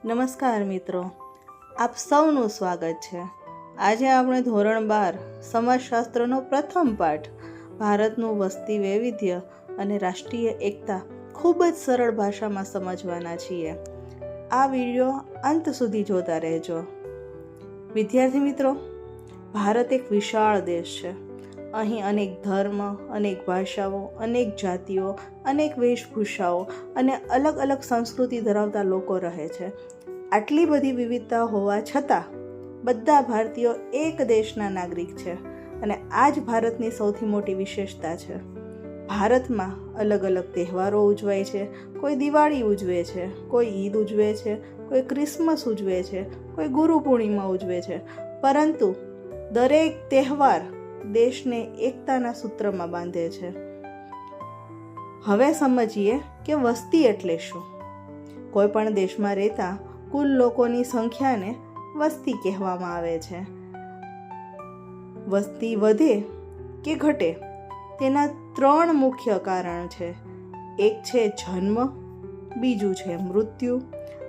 નમસ્કાર મિત્રો, આપ સૌનું સ્વાગત છે. આજે આપણે ધોરણ 12 સમાજશાસ્ત્રનો પ્રથમ પાઠ ભારતનું વસ્તી વૈવિધ્ય અને રાષ્ટ્રીય એકતા ખૂબ જ સરળ ભાષામાં સમજવાના છીએ. આ વિડીયો અંત સુધી જોતા રહેજો. વિદ્યાર્થી મિત્રો, ભારત એક વિશાળ દેશ છે. અહીં અનેક ધર્મ, અનેક ભાષાઓ, અનેક જાતિઓ, અનેક વેશભૂષાઓ અને અલગ અલગ સંસ્કૃતિ ધરાવતા લોકો રહે છે. આટલી બધી વિવિધતા હોવા છતાં બધા ભારતીયો એક દેશના નાગરિક છે અને આ જ ભારતની સૌથી મોટી વિશેષતા છે. ભારતમાં અલગ અલગ તહેવારો ઉજવાય છે. કોઈ દિવાળી ઉજવે છે, કોઈ ઈદ ઉજવે છે, કોઈ ક્રિસમસ ઉજવે છે, કોઈ ગુરુ પૂર્ણિમા ઉજવે છે, પરંતુ દરેક તહેવાર દેશને એકતાના સૂત્રમાં બાંધે છે. હવે સમજીએ કે વસ્તી એટલે શું. કોઈ પણ દેશમાં રહેતા કુલ લોકોની સંખ્યાને વસ્તી કહેવામાં આવે છે. વસ્તી વધે કે ઘટે તેના 3 મુખ્ય કારણ છે. એક છે જન્મ, બીજું છે મૃત્યુ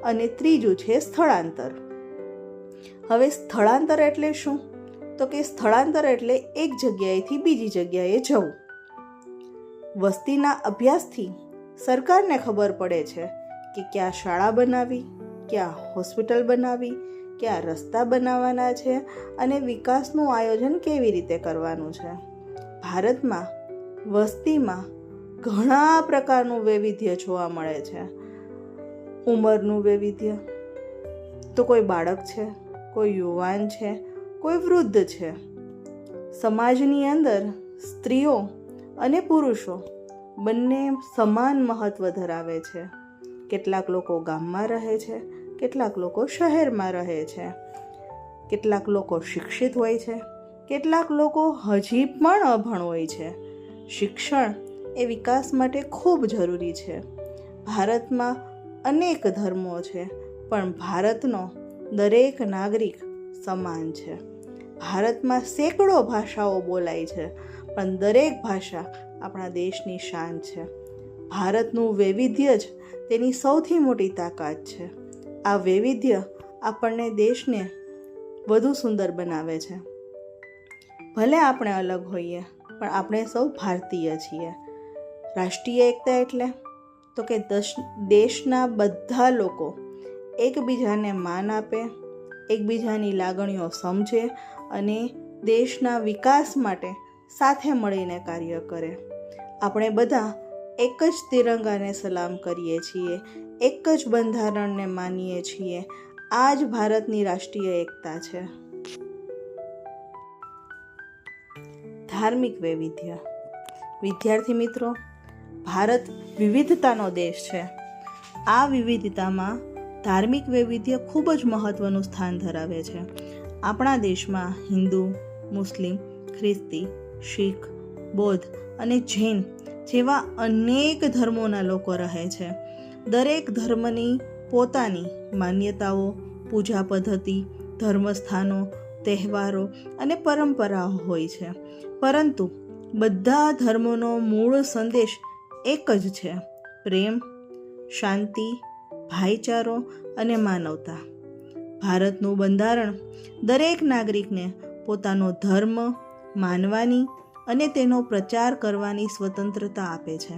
અને ત્રીજું છે સ્થળાંતર. હવે સ્થળાંતર એટલે શું? તો કે સ્થળાંતર એટલે એક જગ્યાએથી બીજી જગ્યાએ જવું. વસ્તીના અભ્યાસથી સરકારને ખબર પડે છે કે ક્યાં શાળા બનાવી, ક્યાં હોસ્પિટલ બનાવી, ક્યાં રસ્તા બનાવવાના છે અને વિકાસનું આયોજન કેવી રીતે કરવાનું છે. ભારતમાં વસ્તીમાં ઘણા પ્રકારનું વૈવિધ્ય જોવા મળે છે. ઉંમરનું વૈવિધ્ય, તો કોઈ બાળક છે, કોઈ યુવાન છે, કોઈ વૃદ્ધ છે. સમાજની અંદર સ્ત્રીઓ અને પુરુષો બંને સમાન મહત્વ ધરાવે છે. કેટલાક લોકો ગામમાં રહે છે, કેટલાક લોકો શહેરમાં રહે છે. કેટલાક લોકો શિક્ષિત હોય છે, કેટલાક લોકો હજી પણ અભણ હોય છે. શિક્ષણ એ વિકાસ માટે ખૂબ જરૂરી છે. ભારતમાં અનેક ધર્મો છે, પણ ભારતનો દરેક નાગરિક સમાન છે. ભારતમાં સેંકડો ભાષાઓ બોલાય છે, પણ દરેક ભાષા આપણા દેશની શાન છે. ભારતનું વૈવિધ્ય જ તેની સૌથી મોટી તાકાત છે. આ વૈવિધ્ય આપણને દેશને વધુ સુંદર બનાવે છે. ભલે આપણે અલગ હોઈએ, પણ આપણે સૌ ભારતીય છીએ. રાષ્ટ્રીય એકતા એટલે તો કે દેશના બધા લોકો એકબીજાને માન આપે, એકબીજાની લાગણીઓ સમજે અને દેશના વિકાસ માટે સાથે મળીને કાર્ય કરે. આપણે બધા એક જ તિરંગાને સલામ કરીએ છીએ, એક જ બંધારણને માનીએ છીએ. આ જ ભારતની રાષ્ટ્રીય એકતા છે. ધાર્મિક વૈવિધ્ય. વિદ્યાર્થી મિત્રો, ભારત વિવિધતાનો દેશ છે. આ વિવિધતામાં ધાર્મિક વૈવિધ્ય ખૂબ જ મહત્વનું સ્થાન ધરાવે છે. આપણા દેશમાં હિન્દુ, મુસ્લિમ, ખ્રિસ્તી, શીખ, બૌદ્ધ અને જૈન જેવા અનેક ધર્મોના લોકો રહે છે. દરેક ધર્મની પોતાની માન્યતાઓ, પૂજા પદ્ધતિ, ધર્મસ્થાનો, તહેવારો અને પરંપરાઓ હોય છે. પરંતુ બધા ધર્મોનો મૂળ સંદેશ એક જ છે: પ્રેમ, શાંતિ, ભાઈચારો અને માનવતા. ભારતનું બંધારણ દરેક નાગરિકને પોતાનો ધર્મ માનવાની અને તેનો પ્રચાર કરવાની સ્વતંત્રતા આપે છે.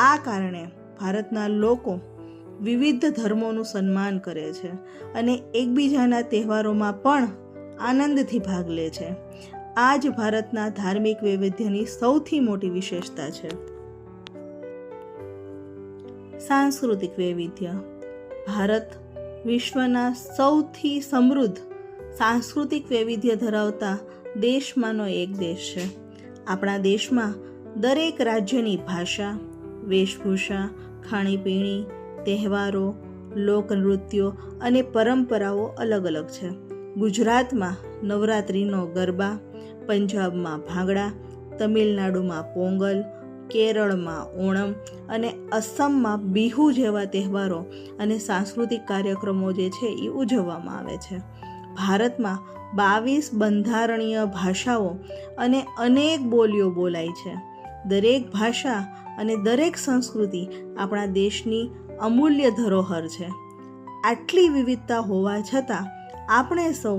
આ કારણે ભારતના લોકો વિવિધ ધર્મોનું સન્માન કરે છે અને એકબીજાના તહેવારોમાં પણ આનંદથી ભાગ લે છે. આ જ ભારતના ધાર્મિક વૈવિધ્યની સૌથી મોટી વિશેષતા છે. સાંસ્કૃતિક વૈવિધ્ય. ભારત વિશ્વના સૌથી સમૃદ્ધ સાંસ્કૃતિક વૈવિધ્ય ધરાવતા દેશમાંનો એક દેશ છે. આપણા દેશમાં દરેક રાજ્યની ભાષા, વેશભૂષા, ખાણીપીણી, તહેવારો, લોકનૃત્યો અને પરંપરાઓ અલગ અલગ છે. ગુજરાતમાં નવરાત્રિનો ગરબા, પંજાબમાં ભાંગડા, તમિલનાડુમાં પોંગલ, કેરળમાં ઓણમ અને અસમમાં બિહુ જેવા તહેવારો અને સાંસ્કૃતિક કાર્યક્રમો જે છે એ ઉજવવામાં આવે છે. ભારતમાં 22 બંધારણીય ભાષાઓ અને અનેક બોલીઓ બોલાય છે. દરેક ભાષા અને દરેક સંસ્કૃતિ આપણા દેશની અમૂલ્ય ધરોહર છે. આટલી વિવિધતા હોવા છતાં આપણે સૌ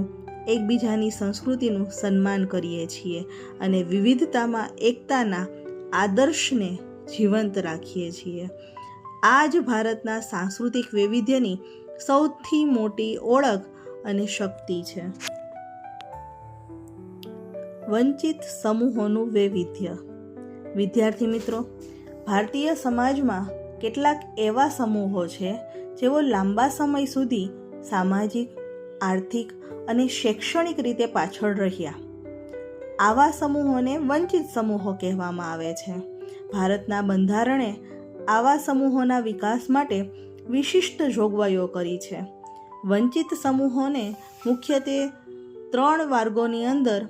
એકબીજાની સંસ્કૃતિનું સન્માન કરીએ છીએ અને વિવિધતામાં એકતાના આદર્શને જીવંત રાખીએ છીએ. આ જ ભારતના સાંસ્કૃતિક વૈવિધ્યની સૌથી મોટી ઓળખ અને શક્તિ છે. વંચિત સમૂહોનું વૈવિધ્ય. વિદ્યાર્થી મિત્રો, ભારતીય સમાજમાં કેટલાક એવા સમૂહો છે જેઓ લાંબા સમય સુધી સામાજિક, આર્થિક અને શૈક્ષણિક રીતે પાછળ રહ્યા. આવા સમૂહોને વંચિત સમૂહો કહેવામાં આવે છે. ભારતના બંધારણે આવા સમૂહોના વિકાસ માટે વિશિષ્ટ જોગવાઈઓ કરી છે. વંચિત સમૂહોને મુખ્યત્વે 3 વર્ગોની અંદર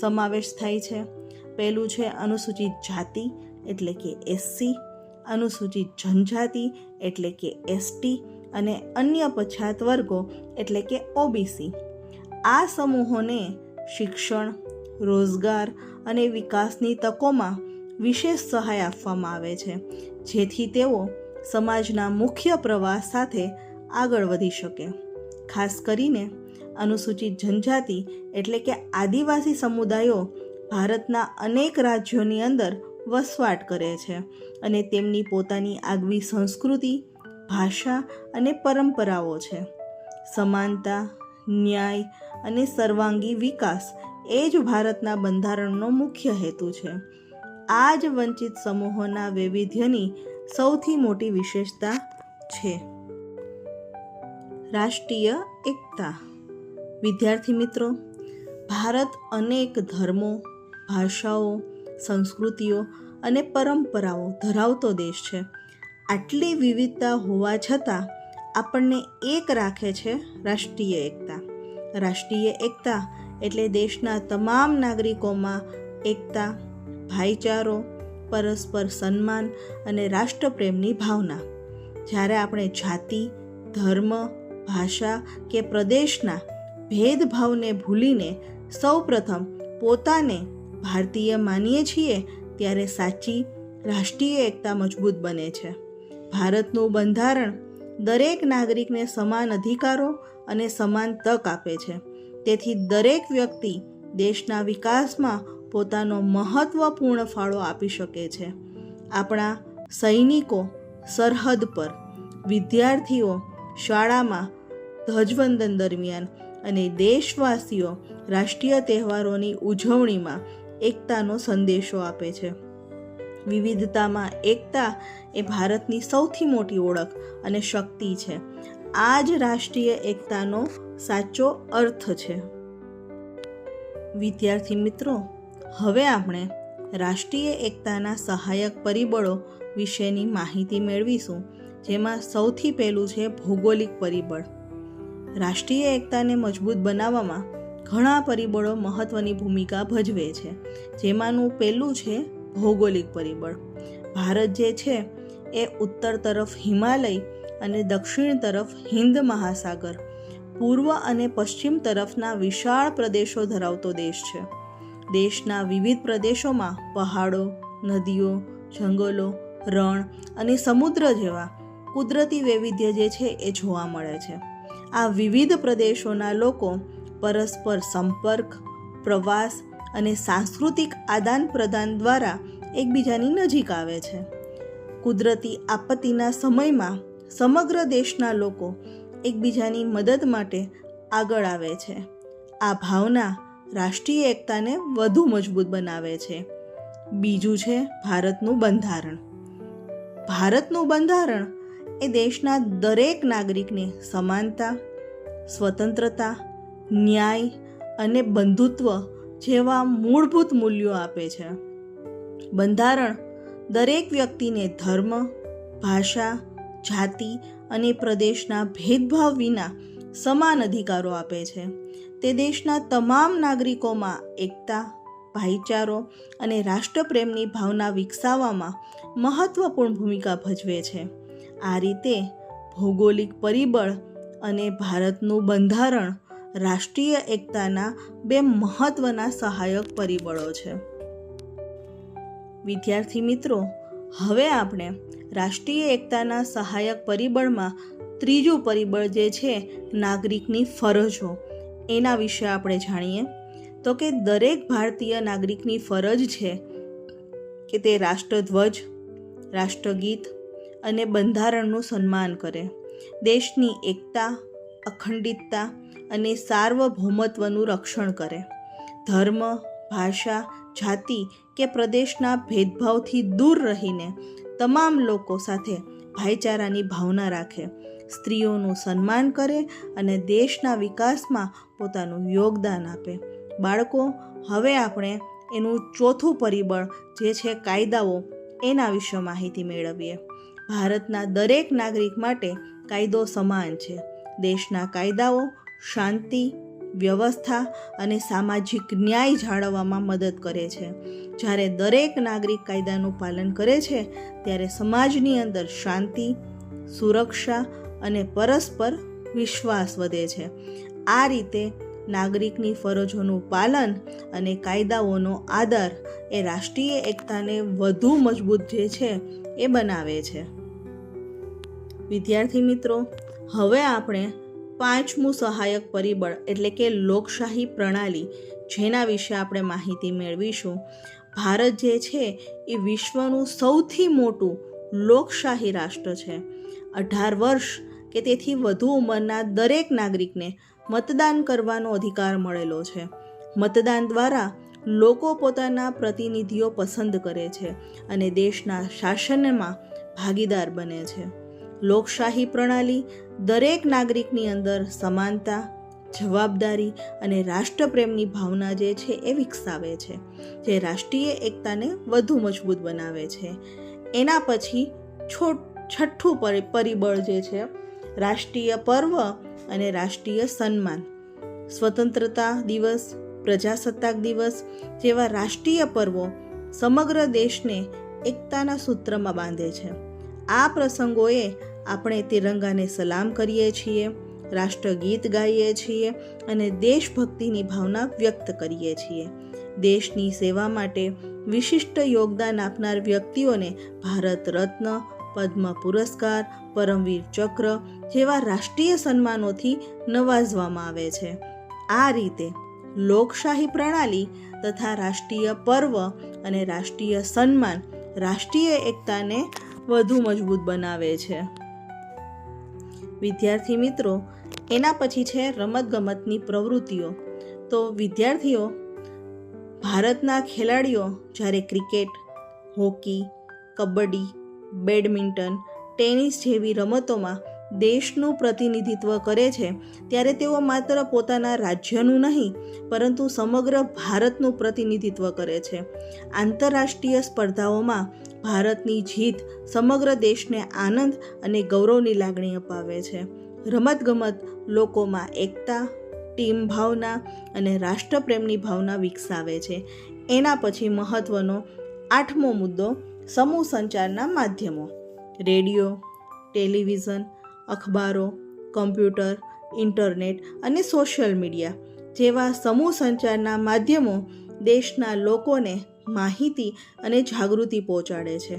સમાવેશ થાય છે. પહેલું છે અનુસૂચિત જાતિ એટલે કે SC, અનુસૂચિત જનજાતિ એટલે કે ST અને અન્ય પછાત વર્ગો એટલે કે OBC. આ સમૂહોને શિક્ષણ, રોજગાર અને વિકાસની તકોમાં વિશેષ સહાય આપવામાં આવે છે, જેથી તેઓ સમાજના મુખ્ય પ્રવાહ સાથે આગળ વધી શકે. ખાસ કરીને અનુસૂચિત જનજાતિ એટલે કે આદિવાસી સમુદાયો ભારતના અનેક રાજ્યોની અંદર વસવાટ કરે છે અને તેમની પોતાની આગવી સંસ્કૃતિ, ભાષા અને પરંપરાઓ છે. સમાનતા, ન્યાય અને સર્વાંગી વિકાસ એ જ ભારતના બંધારણનો મુખ્ય હેતુ છે. આ જ વંચિત સમૂહોના વૈવિધ્યની સૌથી મોટી વિશેષતા છે. રાષ્ટ્રીય એકતા. વિદ્યાર્થી મિત્રો, ભારત અનેક ધર્મો, ભાષાઓ, સંસ્કૃતિઓ અને પરંપરાઓ ધરાવતો દેશ છે. આટલી વિવિધતા હોવા છતાં આપણને એક રાખે છે રાષ્ટ્રીય એકતા. રાષ્ટ્રીય એકતા એટલે દેશના તમામ નાગરિકોમાં એકતા, ભાઈચારો, પરસ્પર સન્માન અને રાષ્ટ્રપ્રેમની ભાવના. જ્યારે આપણે જાતિ, ધર્મ, ભાષા કે પ્રદેશના ભેદભાવને ભૂલીને સૌપ્રથમ પોતાને ભારતીય માનીએ છીએ ત્યારે સાચી રાષ્ટ્રીય એકતા મજબૂત બને છે. ભારતનું બંધારણ દરેક નાગરિકને સમાન અધિકારો અને સમાન તક આપે છે. તેથી દરેક વ્યક્તિ દેશના વિકાસમાં પોતાનો મહત્વપૂર્ણ ફાળો આપી શકે છે. આપણા સૈનિકો સરહદ પર, વિદ્યાર્થીઓ શાળામાં ધ્વજવંદન દરમિયાન અને દેશવાસીઓ રાષ્ટ્રીય તહેવારોની ઉજવણીમાં એકતાનો સંદેશો આપે છે. વિવિધતામાં એકતા એ ભારતની સૌથી મોટી ઓળખ અને શક્તિ છે. આ જ રાષ્ટ્રીય એકતાનો સાચો અર્થ છે. વિદ્યાર્થી મિત્રો, હવે આપણે રાષ્ટ્રીય એકતાના સહાયક પરિબળો વિશેની માહિતી મેળવીશું, જેમાં સૌથી પહેલું છે ભૌગોલિક પરિબળ. રાષ્ટ્રીય એકતાને મજબૂત બનાવવામાં ઘણા પરિબળો મહત્વની ભૂમિકા ભજવે છે. જેમાંનું પહેલું છે ભૌગોલિક પરિબળ. ભારત જે છે એ ઉત્તર તરફ હિમાલય અને દક્ષિણ તરફ હિન્દ મહાસાગર, પૂર્વ અને પશ્ચિમ તરફના વિશાળ પ્રદેશો ધરાવતો દેશ છે. દેશના વિવિધ પ્રદેશોમાં પહાડો, નદીઓ, જંગલો, રણ અને સમુદ્ર જેવા કુદરતી વૈવિધ્ય જે છે એ જોવા મળે છે. આ વિવિધ પ્રદેશોના લોકો પરસ્પર સંપર્ક, પ્રવાસ અને સાંસ્કૃતિક આદાન પ્રદાન દ્વારા એકબીજાની નજીક આવે છે. કુદરતી આપત્તિના સમયમાં સમગ્ર દેશના લોકો એકબીજાની મદદ માટે આગળ આવે છે. આ ભાવના રાષ્ટ્રીય એકતાને વધુ મજબૂત બનાવે છે. બીજું છે ભારતનું બંધારણ. ભારતનું બંધારણ એ દેશના દરેક નાગરિકને સમાનતા, સ્વતંત્રતા, ન્યાય અને બંધુત્વ જેવા મૂળભૂત મૂલ્યો આપે છે. બંધારણ દરેક વ્યક્તિને ધર્મ, ભાષા, જાતિ અને પ્રદેશના ભેદભાવ વિના સમાન અધિકારો આપે છે. તે દેશના તમામ નાગરિકોમાં એકતા, ભાઈચારો અને રાષ્ટ્રપ્રેમની ભાવના વિકસાવવામાં મહત્વપૂર્ણ ભૂમિકા ભજવે છે. આ રીતે ભૌગોલિક પરિબળ અને ભારતનું બંધારણ રાષ્ટ્રીય એકતાના બે મહત્વના સહાયક પરિબળો છે. વિદ્યાર્થી મિત્રો, હવે આપણે રાષ્ટ્રીય એકતાના સહાયક પરિબળમાં ત્રીજું પરિબળ જે છે નાગરિકની ફરજો, એના વિશે આપણે જાણીએ તો કે દરેક ભારતીય નાગરિકની ફરજ છે કે તે રાષ્ટ્રધ્વજ, રાષ્ટ્રગીત અને બંધારણનું સન્માન કરે, દેશની એકતા, અખંડિતતા અને સાર્વભૌમત્વનું રક્ષણ કરે, ધર્મ, ભાષા, જાતિ કે પ્રદેશના ભેદભાવથી દૂર રહીને તમામ લોકો સાથે ભાઈચારાની ભાવના રાખે, સ્ત્રીઓનું સન્માન કરે અને દેશના વિકાસમાં પોતાનું યોગદાન આપે. બાળકો, હવે આપણે એનું ચોથું પરિબળ જે છે કાયદાઓ, એના વિશે માહિતી મેળવીએ. ભારતના દરેક નાગરિક માટે કાયદો સમાન છે. દેશના કાયદાઓ શાંતિ, વ્યવસ્થા અને સામાજિક ન્યાય જાળવવામાં મદદ કરે છે. જ્યારે દરેક નાગરિક કાયદાનું પાલન કરે છે ત્યારે સમાજની અંદર શાંતિ, સુરક્ષા અને પરસ્પર વિશ્વાસ વધે છે. આ રીતે નાગરિકની ફરજોનું પાલન અને કાયદાઓનો આદર એ રાષ્ટ્રીય એકતાને વધુ મજબૂત જે છે એ બનાવે છે. વિદ્યાર્થી મિત્રો, હવે આપણે પાંચમું સહાયક પરિબળ એટલે કે લોકશાહી પ્રણાલી, જેના વિશે આપણે માહિતી મેળવીશું. ભારત જે છે એ વિશ્વનું સૌથી મોટું લોકશાહી રાષ્ટ્ર છે. 18 વર્ષ કે તેથી વધુ ઉંમરના દરેક નાગરિકને મતદાન કરવાનો અધિકાર મળેલો છે. મતદાન દ્વારા લોકો પોતાના પ્રતિનિધિઓ પસંદ કરે છે અને દેશના શાસનમાં ભાગીદાર બને છે. લોકશાહી પ્રણાલી દરેક નાગરિકની અંદર સમાનતા, જવાબદારી અને રાષ્ટ્રપ્રેમની ભાવના જે છે એ વિકસાવે છે, જે રાષ્ટ્રીય એકતાને વધુ મજબૂત બનાવે છે. એના પછી છઠ્ઠું પરિબળ જે છે રાષ્ટ્રીય પર્વ અને રાષ્ટ્રીય સન્માન. સ્વતંત્રતા દિવસ, પ્રજાસત્તાક દિવસ જેવા રાષ્ટ્રીય પર્વો સમગ્ર દેશને એકતાના સૂત્રમાં બાંધે છે. આ પ્રસંગોએ આપણે તિરંગાને સલામ કરીએ છીએ, રાષ્ટ્રગીત ગાઈએ છીએ અને દેશભક્તિની ભાવના વ્યક્ત કરીએ છીએ. દેશની સેવા માટે વિશિષ્ટ યોગદાન આપનાર વ્યક્તિઓને ભારત રત્ન, પદ્મ પુરસ્કાર, પરમવીર ચક્ર જેવા રાષ્ટ્રીય સન્માનોથી નવાજવામાં આવે છે. આ રીતે લોકશાહી પ્રણાલી તથા રાષ્ટ્રીય પર્વ અને રાષ્ટ્રીય સન્માન રાષ્ટ્રીય એકતાને વધુ મજબૂત બનાવે છે. વિદ્યાર્થી મિત્રો, એના પછી છે રમતગમતની પ્રવૃત્તિઓ. તો વિદ્યાર્થીઓ, ભારતના ખેલાડીઓ જ્યારે cricket, hockey, kabaddi, badminton, tennis જેવી રમતોમાં દેશનું પ્રતિનિધિત્વ કરે છે ત્યારે તેઓ માત્ર પોતાના રાજ્યનું નહીં પરંતુ સમગ્ર ભારતનું પ્રતિનિધિત્વ કરે છે. આંતરરાષ્ટ્રીય સ્પર્ધાઓમાં ભારતની જીત સમગ્ર દેશને આનંદ અને ગૌરવની લાગણી અપાવે છે. રમતગમત લોકોમાં એકતા, ટીમ ભાવના અને રાષ્ટ્રપ્રેમની ભાવના વિકસાવે છે. એના પછી મહત્વનો 8મો મુદ્દો સમૂહ સંચારના માધ્યમો. રેડિયો, ટેલિવિઝન, અખબારો, કમ્પ્યુટર, ઇન્ટરનેટ અને સોશિયલ મીડિયા જેવા સમૂહ સંચારના માધ્યમો દેશના લોકોને માહિતી અને જાગૃતિ પહોંચાડે છે.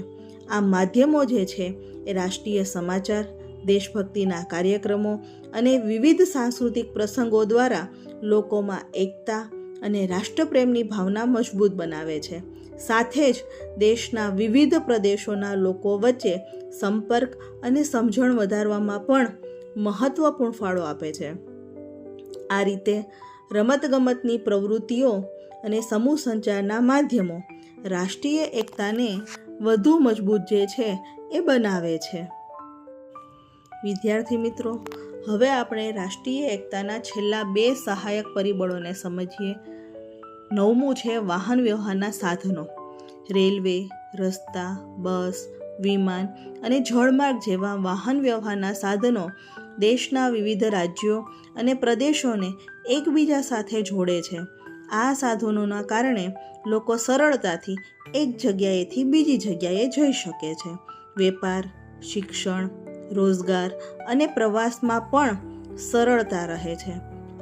આ માધ્યમો જે છે એ રાષ્ટ્રીય સમાચાર, દેશભક્તિના કાર્યક્રમો અને વિવિધ સાંસ્કૃતિક પ્રસંગો દ્વારા લોકોમાં એકતા અને રાષ્ટ્રપ્રેમની ભાવના મજબૂત બનાવે છે. સાથે જ દેશના વિવિધ પ્રદેશોના લોકો વચ્ચે સંપર્ક અને સમજણ વધારવામાં પણ મહત્વપૂર્ણ ફાળો આપે છે. આ રીતે રમતગમતની પ્રવૃત્તિઓ અને સમૂહ સંચારના માધ્યમો રાષ્ટ્રીય એકતાને વધુ મજબૂત જે છે એ બનાવે છે. વિદ્યાર્થી મિત્રો, હવે આપણે રાષ્ટ્રીય એકતાના છેલ્લા 2 સહાયક પરિબળોને સમજીએ. 9મું છે વાહન વ્યવહારના સાધનો. રેલવે, રસ્તા, બસ, વિમાન અને જળમાર્ગ જેવા વાહન વ્યવહારના સાધનો દેશના વિવિધ રાજ્યો અને પ્રદેશોને એકબીજા સાથે જોડે છે. આ સાધનોના કારણે લોકો સરળતાથી એક જગ્યાએથી બીજી જગ્યાએ જઈ શકે છે. વેપાર, શિક્ષણ, રોજગાર અને પ્રવાસમાં પણ સરળતા રહે છે.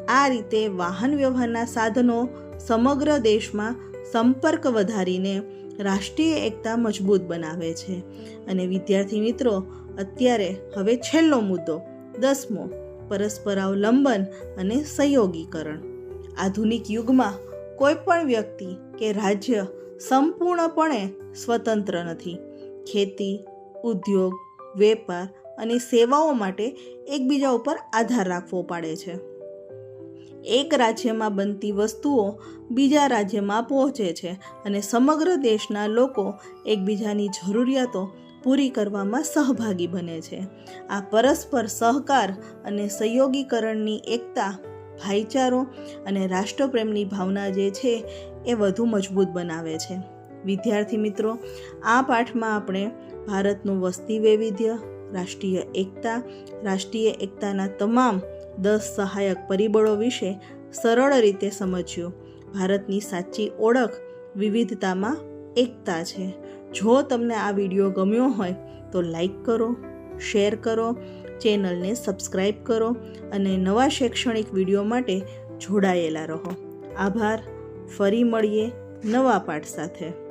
આ રીતે વાહન વ્યવહારના સાધનો સમગ્ર દેશમાં સંપર્ક વધારીને રાષ્ટ્રીય એકતા મજબૂત બનાવે છે. અને વિદ્યાર્થી મિત્રો, અત્યારે હવે છેલ્લો મુદ્દો 10મો, પરસ્પરાવલંબન અને સહયોગીકરણ. આધુનિક યુગમાં કોઈ પણ વ્યક્તિ કે રાજ્ય સંપૂર્ણપણે સ્વતંત્ર નથી. ખેતી, ઉદ્યોગ, વેપાર અને સેવાઓ માટે એકબીજા ઉપર આધાર રાખવો પડે છે. એક રાજ્યમાં બનતી વસ્તુઓ બીજા રાજ્યમાં પહોંચે છે અને સમગ્ર દેશના લોકો એકબીજાની જરૂરિયાતો પૂરી કરવામાં સહભાગી બને છે. આ પરસ્પર સહકાર અને સહયોગીકરણની એકતા, ભાઈચારો અને રાષ્ટ્રપ્રેમની ભાવના જે છે એ વધુ મજબૂત બનાવે છે. વિદ્યાર્થી મિત્રો, આ પાઠમાં આપણે ભારતનું વસ્તી વૈવિધ્ય, રાષ્ટ્રીય એકતાના તમામ 10 સહાયક પરિબળો વિશે સરળ રીતે સમજ્યું. ભારતની સાચી ઓળખ વિવિધતામાં એકતા છે. જો તમને આ વિડીયો ગમ્યો હોય તો લાઈક કરો, શેર કરો, ચેનલને સબસ્ક્રાઈબ કરો અને નવા શૈક્ષણિક વિડીયો માટે જોડાયેલા રહો. આભાર. ફરી મળીએ નવા પાઠ સાથે.